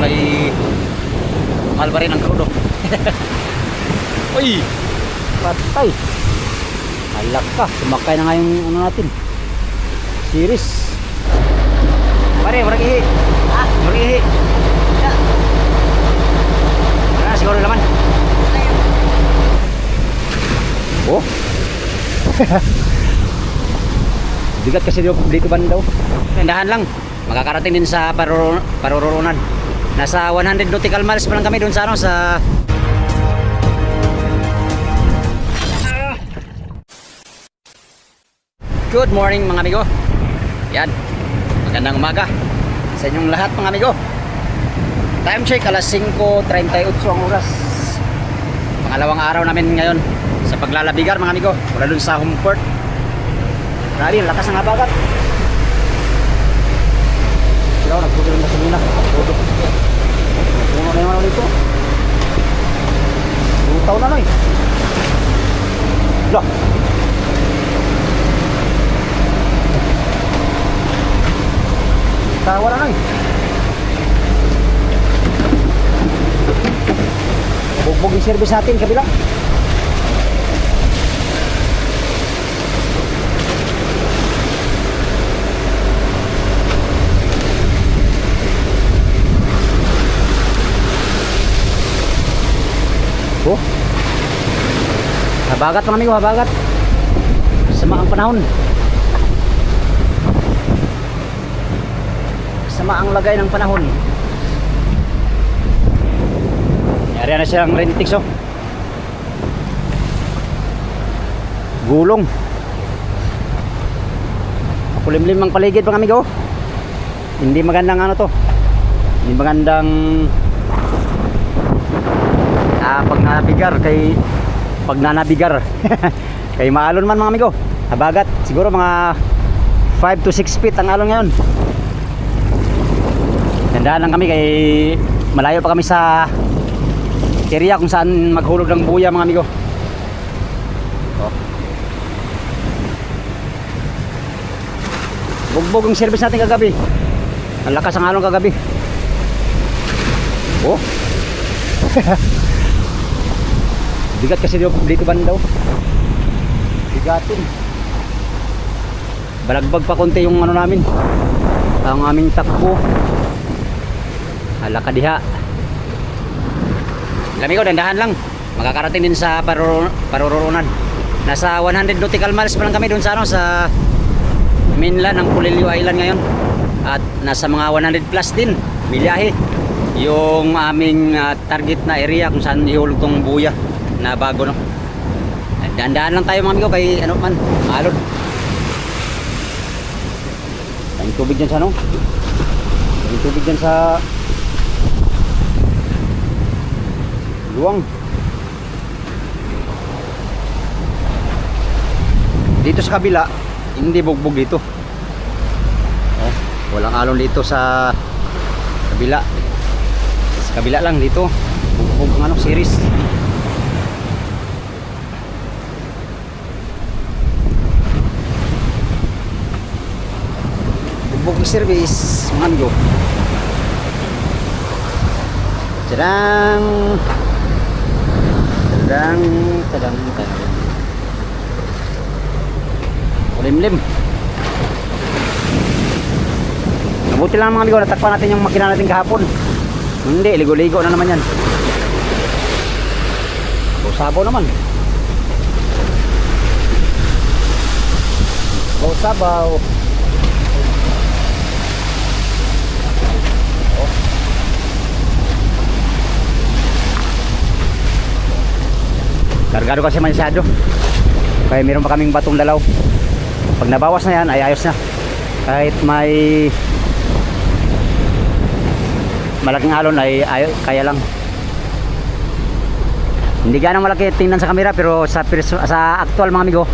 kay mahal pa rin ang krudo. Uy! Patay! Halak ka, sumakay na nga yung ano natin, series. Pare, marang ihi. Marang ihi. Wala, siguro naman. Oh. Bigat kasi dito banda daw. Tindahan lang. Makakarating din sa Paroronan. Nasa 100 nautical miles pa lang kami doon sa ano, sa Good morning mga amigo. Yan. Magandang umaga sa inyong lahat mga amigo. Time check alas 5:38 ang oras. Pangalawang araw namin ngayon sa paglalabigar mga amigo. Wala dun sa home port. Grabe, lakas ng habagat. Sila ako nagputo ng gasolina. Puto. Puno na yung ano dito. Lutaw na no eh. Loh. Tawa na no eh. Bugbog yung service natin kabila. Oh. Habagat mga amigo, habagat. Sama ang panahon. Sama ang lagay ng panahon. Yari na siyang rentix oh. Gulong. Makulimlim ang paligid mga amigo. Hindi magandang ano to. Hindi magandang pag nanabigar kay maalon man mga amigo. Habagat siguro mga 5 to 6 feet ang alon ngayon. Tandaan lang kami kay malayo pa kami sa area kung saan maghulog ng buya mga amigo. Oh. Bugbog ang service natin kagabi. Ang lakas ang alon kagabi. Oh. Bigat kasi dito banda daw. Bigatin. Balagbag pa konti yung ano namin. Ang aming takbo. Hala ka diha. Amigo, dandahan lang. Makakarating din sa Paroronan. Nasa 100 nautical miles pa lang kami doon sa ano, sa mainland ng Pulilio Island ngayon. At nasa mga 100 plus din milyahe yung aming target na area kung saan ihulog tong buya na bago no. Dandahan lang tayo mga amigo kay ano man, maalon. Ang tubig dyan sa ano? Ang tubig dyan sa luwang. Dito sa kabila hindi bugbog dito. Oh, walang alon dito sa kabila. Sa kabila lang dito bugbog ng ano, series. Bugbog service mga amigo. Tadang tadang limlim. Mabuti lang mga amigo, natakpan natin yung makina natin kahapon. Hindi, ligo-ligo na naman yan. Sabaw naman. Sabaw. Kargado kasi masyado. Kaya meron pa kaming batong dalaw. Pag nabawas na yan ay ayos na. Kahit may malaking alon ay kaya lang. Hindi ganang malaki tingnan sa camera pero sa actual mga amigo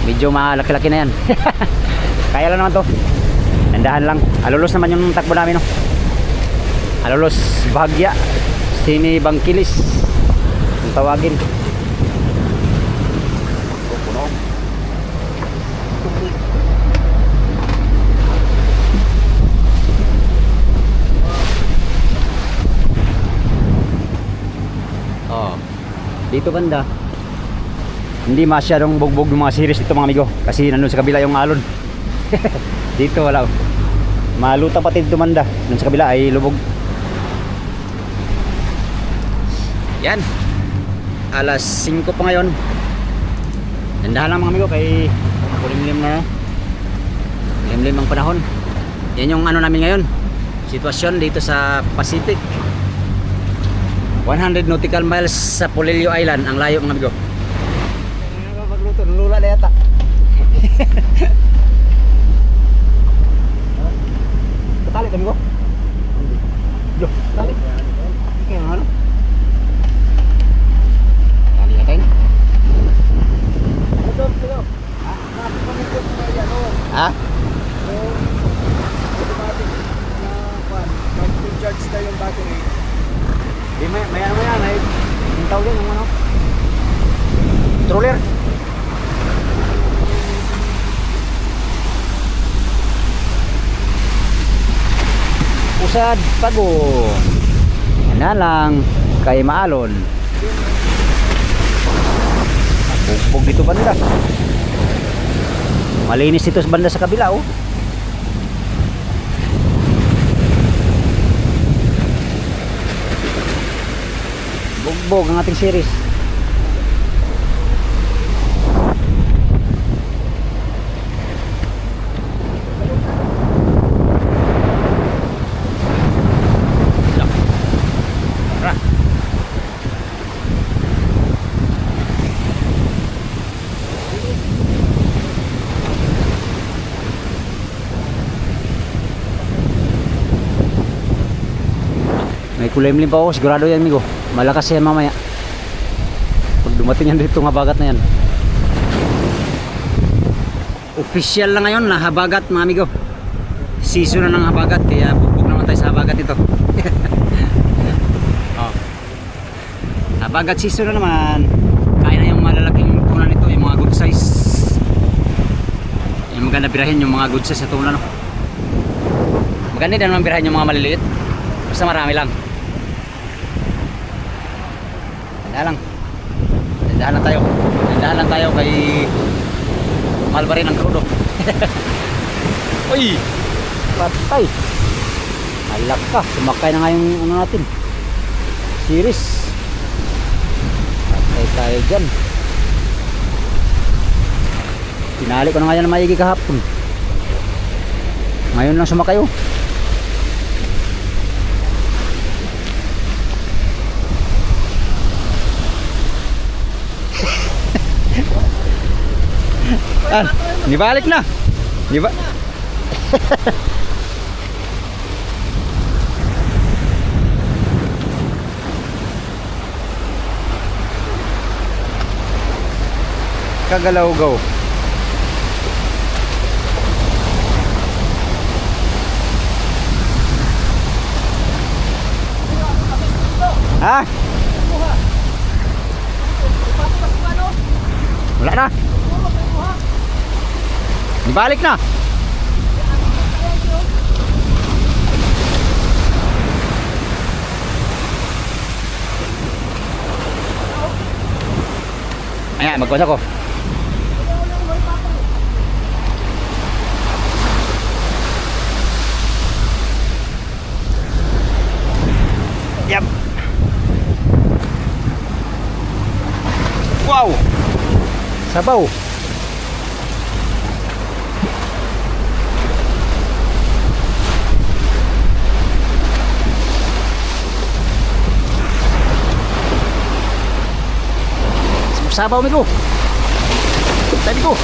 medyo malaki-laki na yan. Kaya lang naman to. Nandahan lang. Alulos naman yung takbo namin no. Alulos Bahagya Sini Bangkilis ang tawagin. dito banda, hindi masyadong bugbog yung mga series dito mga amigo. Kasi nandun sa kabila yung alon. Dito wala. Maluta pati dito banda. Nandun sa kabila ay lubog. Yan. Alas 5 pa ngayon. Dandahan lang mga amigo kay kulimlim na. Limlim ang panahon. Yan yung ano namin ngayon. Sitwasyon dito sa Pacific. 100 nautical miles sa Polillo Island ang layo mga amigo. Magluto, lula na yata. Patali kami ko. Yo, tali. Kaya ano? Tali natin. Ha? Mag-charge na yung battery. Di may ano yan, may hintaw din yung ano. Controller. Usad pago. Yan na lang kay maalon. Bugbog dito banda. Malinis dito sa banda sa kabila oh. Bugbog ang ating series. May kulimlim pa ako, sigurado yan amigo. Malakas yan mamaya. Pag dumating yan dito ng habagat na yan. Official lang ngayon na habagat mga amigo. Season na ng habagat, kaya bugbog naman tayo sa habagat ito. Oh. Habagat season na naman. Kaya na yung malalaking tuna nito, yung mga good size. Yung maganda birahin yung mga good size sa tuna no. Maganda din naman birahin yung mga maliliit. Basta marami lang. Dandahan lang tayo kay mahal pa rin ang krudo. Uy, patay. Alak ka, sumakay na nga yung ano natin series. Patay tayo dyan. Pinali ko na nga yan na maigi kahapon. Ngayon lang sumakay oh. Ah, nibalik na. Diba? Kagalaw-gaw. Ha? Wala na. Balik na. Ayan, magkuha ko. Yep. Wow. Sabaw. Sabaw mi ko. Tadi ko.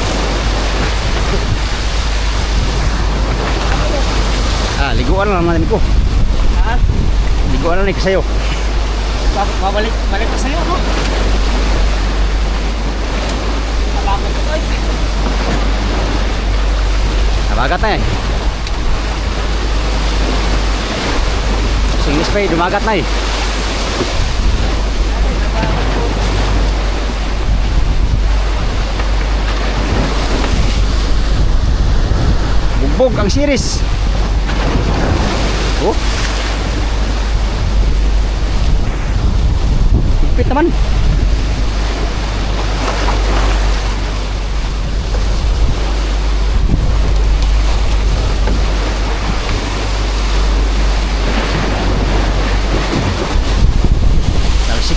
Ah, liguan lang naman ko. Ha? Liguan lang ni kasayo. Balik ka sa'yo, no? Malapit ko tayo. Nabagat na eh. Singles pa eh, dumagat na eh. Bugbog ang series. Oh. Higpit naman.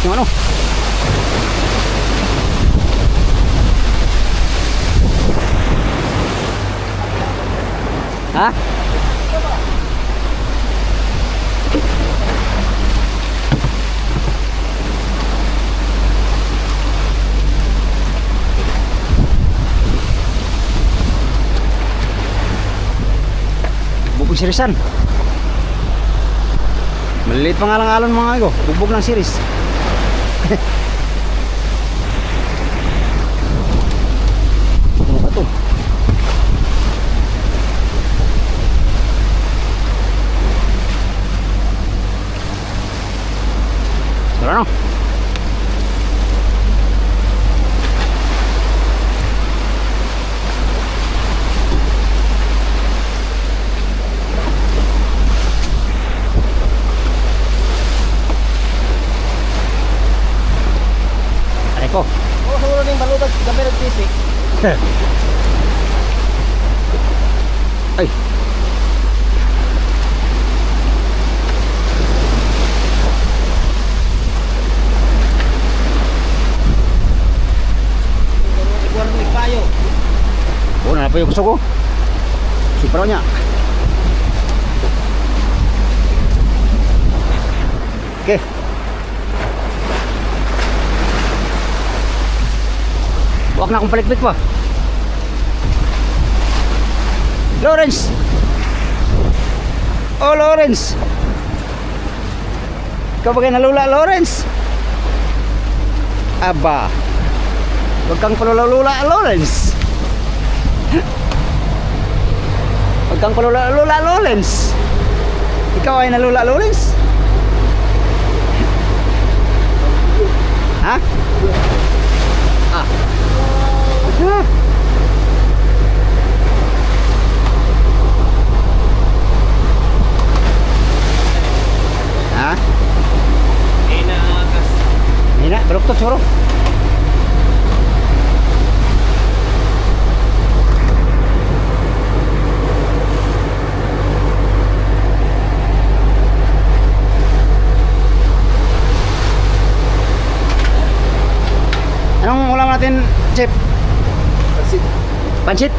yung ano. Ha? Bubog sirisan. Maliliit pa nga lang alon mga ego. Bubog ng siris. Ano ba to? Tara no. Aray ko. Oo, siguro na yung balutag. Gabi nagtisik. Ay. Igual ng payo. Oh, na pa yung gusto ko. Super niya. Okay. Huwag na akong palikpik pa. Lawrence! Oh, Lawrence! Ikaw ba kayo nalula, Lawrence? Aba. Huwag kang palula-lula, Lawrence. Huwag kang palula-lula, Lawrence. Ikaw ay nalula, Lawrence? Ha? Ah. Ah. Ha? Inakas. Hina, baluktot siguro. Anong ulam natin, Chef? Kasi, Pansit?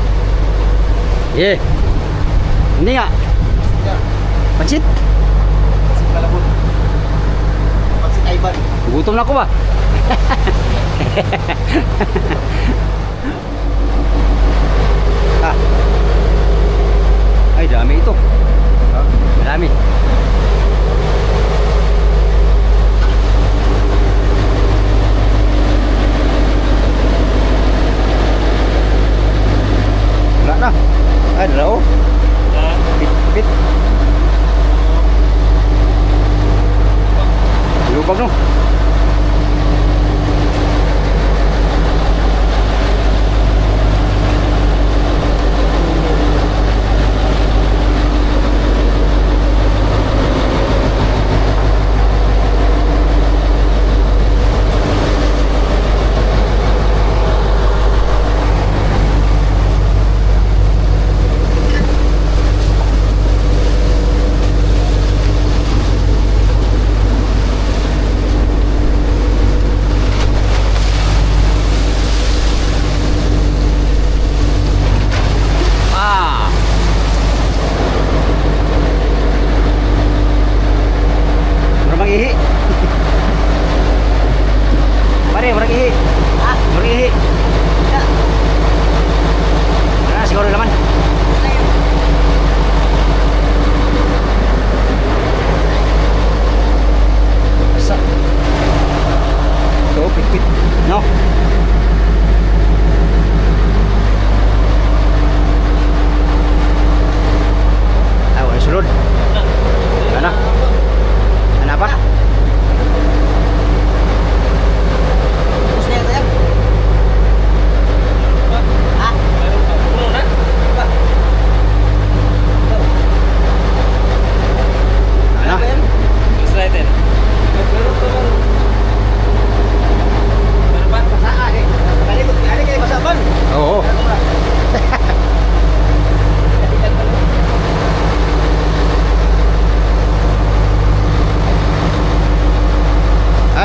Yeah. Hindi nga. Pansit? kasi kalabot. Pansit Ivan. Gutom na ako ba? Ah. Ay, dami ito. Marami. Wala na. Ay, dala oh. Pit, pit. Lubag no.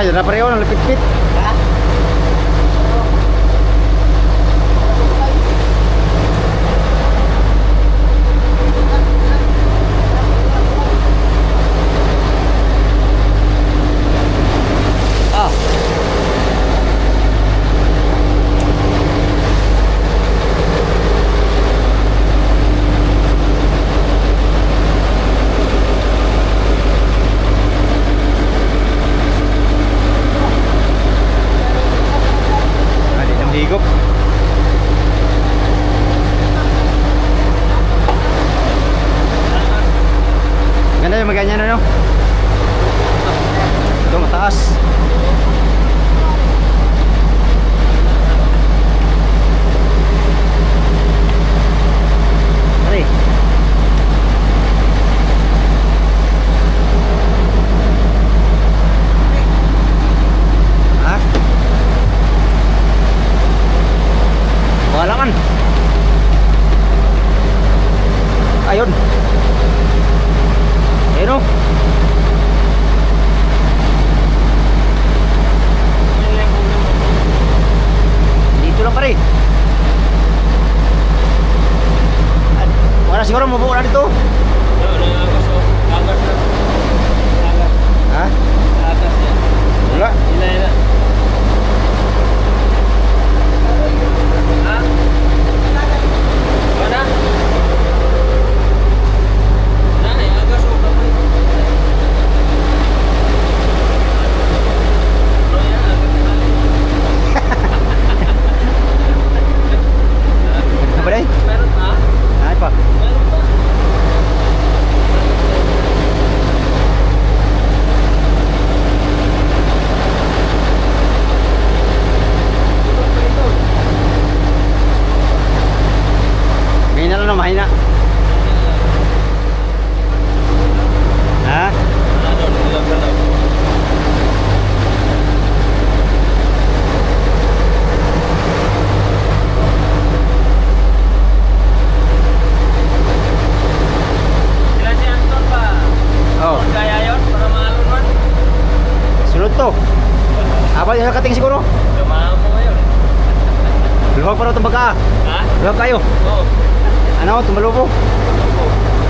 Ay, na pareho ng lipit-pit. Ha? Ah. Ada yang higop. Ganda yung maganya no? Ito mataas. Pare. Ha? Wala man. Ayun. Ayun o. Dito lang pare. Wala siguro mabuo na dito. Ha? Wala. Apa deh? Ay pa. Mahina lang no, mahina. Ha? Oh. Sunod to. Apa yung nakating siguro? Luwag pa rin itong baga. Luwag kayo. Ano, tumalubo?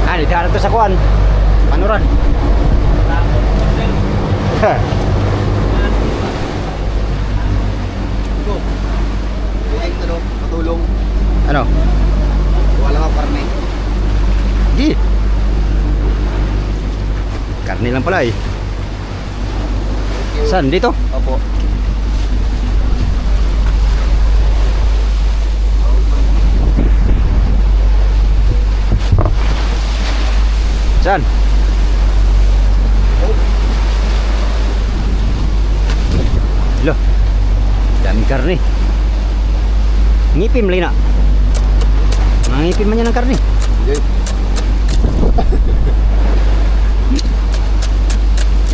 Ah, di harap to sa kuwan. Panuran. Ay, ito, patulong. Ano? Wala nga parme. Di. Karne lang pala eh. Saan? Dito? Opo. Saan? Loh. Daming karne. Ngipin mali na. Ngipin man yan ng karne. Hindi.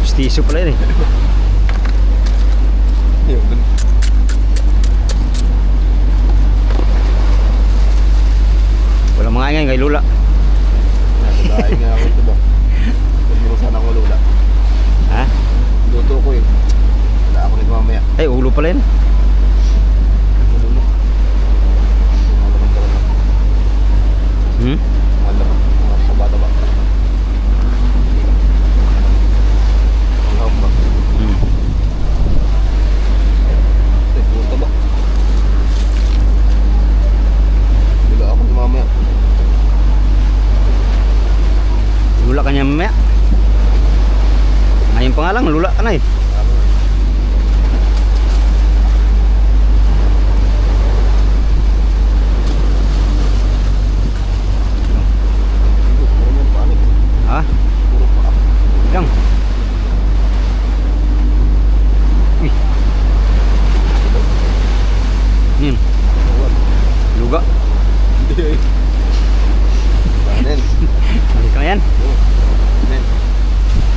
Gustiso pala yun eh. Yun. Walang mga ingay kay Lula. Nasa bahay nga ako ito ba? Pagburusan ako lula. Ha? Luto ko eh. Wala ako nito mamaya. Ay, ulo pala yun. Ulo mo. Mga laman ka lang. Hmm? Mga laman. Mga taba-taba. Ang hawak ba? Hmm. Ito, puro taba. Wala ako nito mamaya. Lula ka niya mamaya. Ngayon pa nga lang, lula ka na eh. Puro yan panik. Ha? Puro pa. Lang. Uy. Luga. Hindi. Banen. Balik ka na yan. Banen.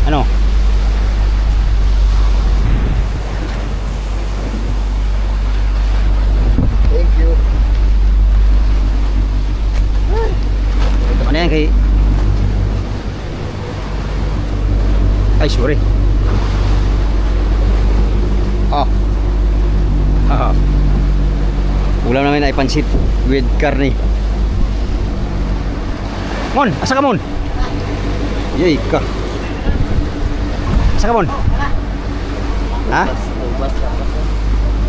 Ano? Thank you. Ano yan kay... Ay, sorry. Ulam namin ay pansit with karne. Mon, asa ka Mon? Yay ka. Asa ka Mon? Ha? Tubat.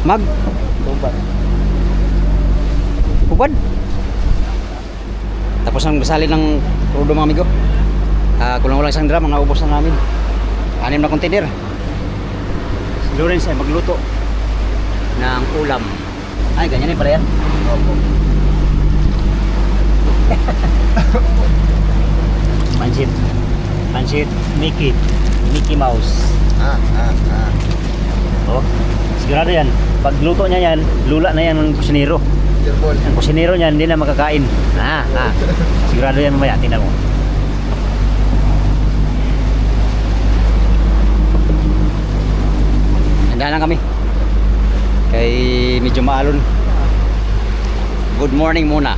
Mag? Tubat. Hubad? Tapos ang basali ng crudo mga amigo. Kulang-kulang isang drum, mga ubos na namin. 6 na container. Si Lawrence ay magluto ng ulam. Ay, ganyan din pala yan. Opo. Pansit. Pansit Mickey Mouse. Oh, sigurado yan. Pag luto niya yan, lula na yan ng kusinero. Yerbol. Ang kusinero niyan, hindi na makakain. Sigurado yan mamaya. Tingnan mo. Handa lang kami. Kay medyo maalon. Good morning muna.